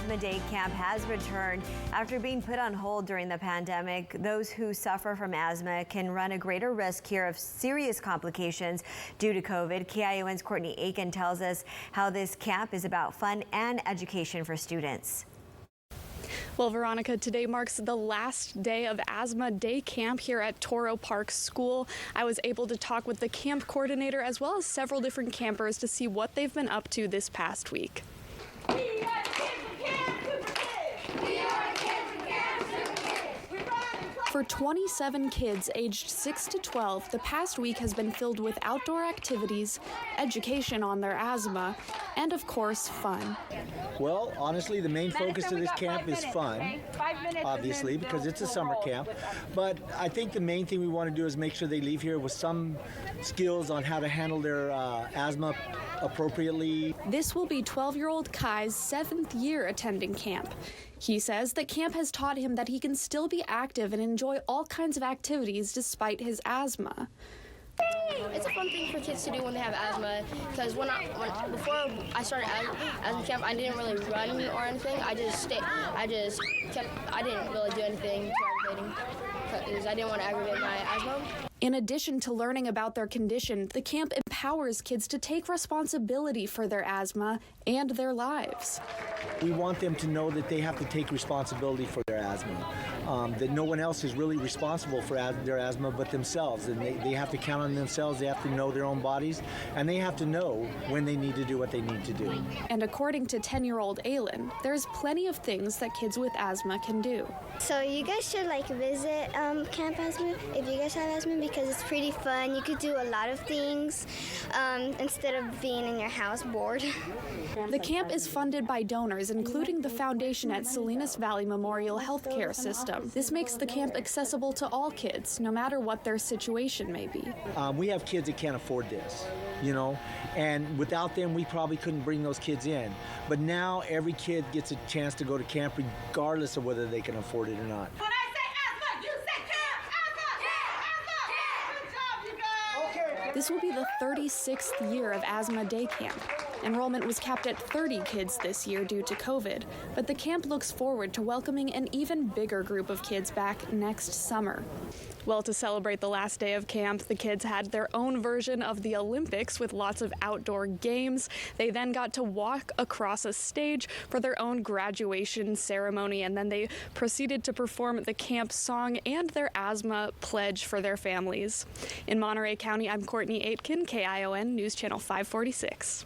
Asthma Day Camp has returned. After being put on hold during the pandemic, those who suffer from asthma can run a greater risk here of serious complications due to COVID. KION's Courtney Aiken tells us how this camp is about fun and education for students. Well, Veronica, today marks the last day of Asthma Day Camp here at Toro Park School. I was able to talk with the camp coordinator as well as several different campers to see what they've been up to this past week. We are the kids of camp, super kids! We are the kids of camp, super kids! We run and play. For 27 kids aged 6 to 12, the past week has been filled with outdoor activities, education on their asthma, and of course, fun. Well, honestly, the main focus of this camp is fun, obviously, because it's a summer camp. But I think the main thing we want to do is make sure they leave here with some skills on how to handle their asthma appropriately. This will be 12-year-old Kai's 7th year attending camp. He says that camp has taught him that he can still be active and enjoy all kinds of activities despite his asthma. It's a fun thing for kids to do when they have asthma, because before I started asthma camp, I didn't really run or anything. I didn't really do anything too aggravating because I didn't want to aggravate my asthma. In addition to learning about their condition, the camp empowers kids to take responsibility for their asthma and their lives. We want them to know that they have to take responsibility for their asthma, that no one else is really responsible for their asthma but themselves, and they have to count on themselves, they have to know their own bodies, and they have to know when they need to do what they need to do. And according to 10-year-old Aylin, there's plenty of things that kids with asthma can do. So you guys should visit Camp Asthma if you guys have asthma, because it's pretty fun. You could do a lot of things instead of being in your house bored. The camp is funded by donors, including the foundation at Salinas Valley Memorial Healthcare System. This makes the camp accessible to all kids, no matter what their situation may be. We have kids that can't afford this, and without them, we probably couldn't bring those kids in. But now every kid gets a chance to go to camp regardless of whether they can afford it or not. When I say asthma, you say camp! Asthma! Camp! Asthma! Good job, you guys! This will be the 36th year of Asthma Day Camp. Enrollment was capped at 30 kids this year due to COVID, but the camp looks forward to welcoming an even bigger group of kids back next summer. Well, to celebrate the last day of camp, the kids had their own version of the Olympics with lots of outdoor games. They then got to walk across a stage for their own graduation ceremony, and then they proceeded to perform the camp song and their asthma pledge for their families. In Monterey County, I'm Courtney Aitken, KION News Channel 546.